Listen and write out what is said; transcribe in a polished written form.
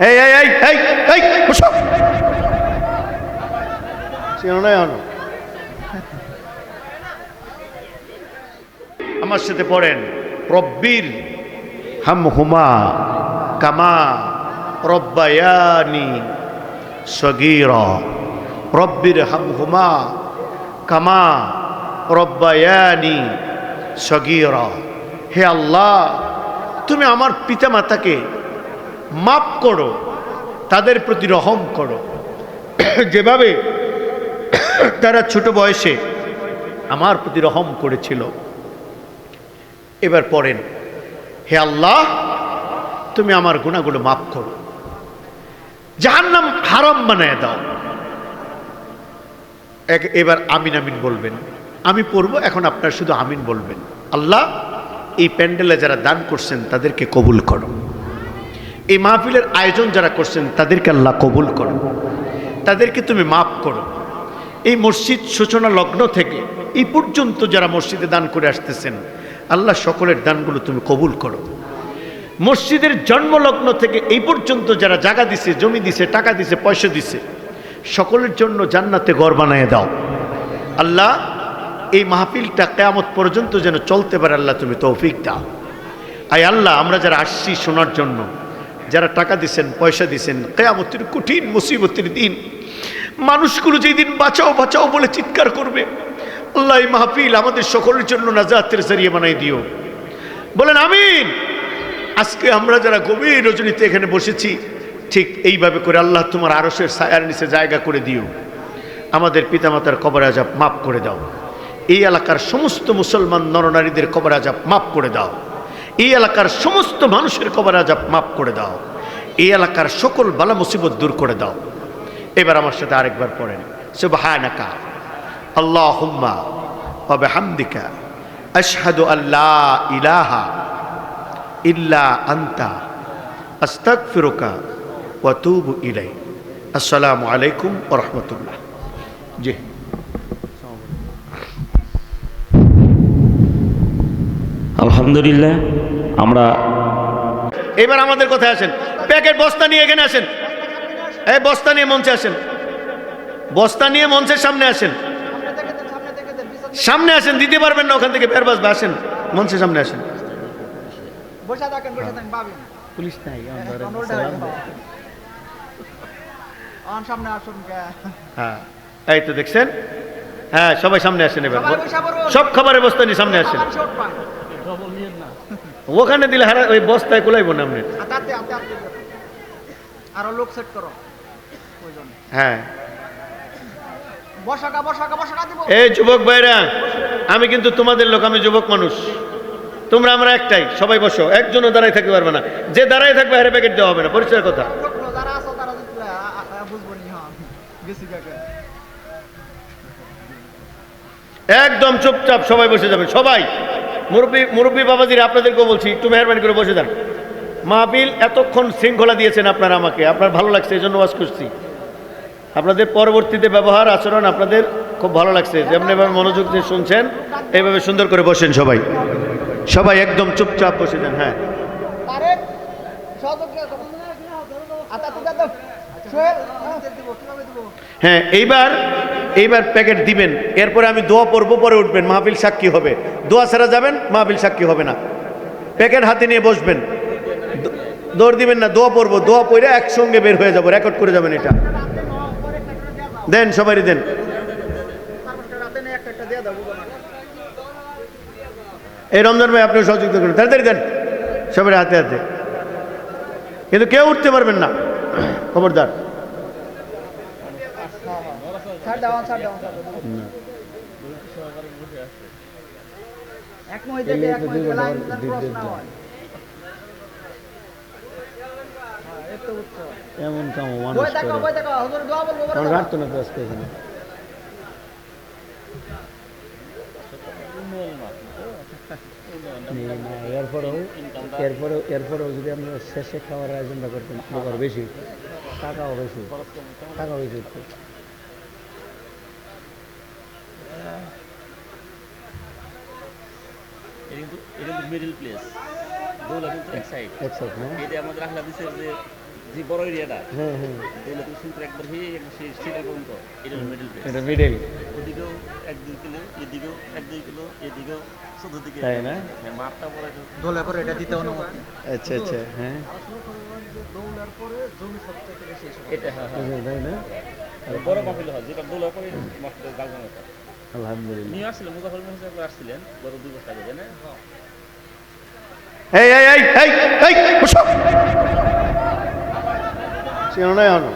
এই এই এই এই এই বসো। চেনো না এখনো? আমার সাথে পড়েন, রব্বির হামহুমা কামা রব্বায়ানি সগীরা। রব্বির হামহুমা কামা রব্বায়ানি সগীরা। হে আল্লাহ, তুমি আমার পিতামাতাকে মাফ করো, তাদের প্রতি রহম করো, যেভাবে তারা ছোট বয়সে আমার প্রতি রহম করেছিল। এবার পড়েন, হে আল্লাহ, তুমি আমার গুনাহগুলো মাফ করো, জাহান্নাম হারাম বানায় দাও। এবার আমিন আমিন বলবেন। আমি পড়বো, এখন আপনার শুধু আমিন বলবেন। আল্লাহ, এই প্যান্ডেলে যারা দান করছেন তাদেরকে কবুল করো। এই মাহফিলের আয়োজন যারা করছেন তাদেরকে আল্লাহ কবুল করো, তাদেরকে তুমি মাফ করো। এই মসজিদ সূচনা লগ্ন থেকে এই পর্যন্ত যারা মসজিদে দান করে আসতেছেন, আল্লাহ সকলের দানগুলো তুমি কবুল করো। মসজিদের জন্মলগ্ন থেকে এই পর্যন্ত যারা জায়গা দিছে, জমি দিছে, টাকা দিছে, পয়সা দিছে, সকলের জন্য জান্নাতে ঘর বানিয়ে দাও। আল্লাহ, এই মাহফিলটা কিয়ামত পর্যন্ত যেন চলতে পারে, আল্লাহ তুমি তৌফিক দাও। আয় আল্লাহ, আমরা যারা আসছি শোনার জন্য, যারা টাকা দিছেন, পয়সা দিছেন, কিয়ামতের কঠিন মুসিবতের দিন মানুষগুলো যেই দিন বাঁচাও বাঁচাও বলে চিৎকার করবে, আল্লাহ এই মাহফিল আমাদের সকলের জন্য নাজাতের জরিয়া বানাই দিও। বলেন আমিন। আজকে আমরা যারা গভীর রজনীতে এখানে বসেছি, ঠিক এইভাবে করে আল্লাহ তোমার আরশের ছায়ার নিচে জায়গা করে দিও। আমাদের পিতামাতার কবর আযাব মাফ করে দাও। এই এলাকার সমস্ত মুসলমান নরনারীদের কবর আযাব মাফ করে দাও। এই এলাকার সমস্ত মানুষের কবর আযাব মাফ করে দাও। এই এলাকার সকল বালা মুসিবত দূর করে দাও। এবার আমার সাথে আরেকবার পড়েন, সুবহানাকা আল্লাহুম্মা ওয়া বিহামদিকা আশহাদু আল্লা ইলাহা ইল্লা আনতা আস্তাগফিরুকা ওয়া আতুবু ইলাইক। আসসালামু আলাইকুম ওয়া রাহমাতুল্লাহ। জি, আলহামদুলিল্লাহ। আমরা এবার আমাদের কথায় আসেন। প্যাকেট বস্তা নিয়ে এখানে আসেন। এই বস্তা নিয়ে মঞ্চে আসেন। বস্তা নিয়ে মঞ্চের সামনে আসেন। সামনে আসেন, দিতে পারবেন না ওখান থেকে বের বাসবে। আসেন মঞ্চের সামনে আসেন। পুলিশ নাই, হ্যাঁ এই তো দেখছেন। হ্যাঁ সবাই সামনে আসেন। এবার সব খাবারের বস্তা নিয়ে সামনে আসেন। ওখানে দিলে হারা ওই বস্তায় কুলাইব না আপনি। আরো লোক সেট করো। হ্যাঁ বসাকা দিব। এই যুবক ভাইরা, আমি কিন্তু তোমাদের লোক, আমি যুবক মানুষ, তোমরা আমরা একটাই। সবাই বসো, একজনও দাঁড়ায় থাকতে পারবে না। যে দাঁড়ায় থাকবে হারে প্যাকেট দেওয়া হবে না। পরিচয়ের কথা। যারা আসো তারা বুঝবো নি। হ্যাঁ গেছি কাকা। একদম চুপচাপ সবাই বসে যাবেন। সবাই মুরব্বী বাবাজিরা, আপনাদেরকেও বলছি একটু মেহরবানি করে বসে যান। মাহফিল এতক্ষণ শৃঙ্খলা দিয়েছেন আপনারা আমাকে, আপনার ভালো লাগছে, এই জন্য ওয়াজ করছি। আপনাদের পরবর্তীতে ব্যবহার আচরণ আপনাদের খুব ভালো লাগছে। যেমন এভাবে মনোযোগ দিয়ে শুনছেন, এইভাবে সুন্দর করে বসেন। সবাই সবাই একদম চুপচাপ বসে যান। হ্যাঁ হ্যাঁ এইবার প্যাকেট দিবেন। এরপরে আমি দোয়া পড়বো, পরে উঠবেন। মাহফিল সাক্ষী হবে। দোয়া ছাড়া যাবেন, মাহফিল সাক্ষী হবে না। প্যাকেট হাতে নিয়ে বসবেন, দৌড় দিবেন না। দোয়া পড়বো, দোয়া পড়ে একসঙ্গে বের হয়ে যাবো, রেকর্ড করে যাবেন। এটা দেন, সবাই দেন। এই রমজান ভাই আপনিও সহযোগিতা করুন, তাড়াতাড়ি দেন সবাই হাতে হাতে। কিন্তু কেউ উঠতে পারবেন না, খবরদার। এমন কাম মানুষ রাখতো না আজকে এখানে। এরপরেও যদি আমরা শেষে খাওয়ার আয়োজনটা করতাম, আবার বেশি টাকাও বেশি হতো। মিডল প্লেস, দৌলা কিন্তু এক সাইড না। এটা আমাদের আহলা দিছে যে যে বড় এরিয়াটা হ্যাঁ হ্যাঁ এগুলো তুমি শুনতে একবার হয়ে সেই সিটের পর্যন্ত এটা মিডল প্লেস এটা মিডল ওদিকেও 1-2 কিলো এদিকেও 1-2 কিলো এদিকেও চতুর্দিকে তাই না? হ্যাঁ মাঠটা পরে দোলে পরে এটা দিতে অনুমতি আচ্ছা আচ্ছা হ্যাঁ আসলে করবেন যে দৌড়ার পরে জমি সবচেয়ে বেশি এসে এটা হ্যাঁ তাই না আর বড় মাহফিল হয় যেটা দোলা করে মাঠটা গালগানো হয় আলহামদুলিল্লাহ নিয়ে আসছিলেন মুজাফর মহাশয় একবার আসছিলেন গত 2 বছর আগে তাই না এই এই এই এই এই বসো চেনো না এখনো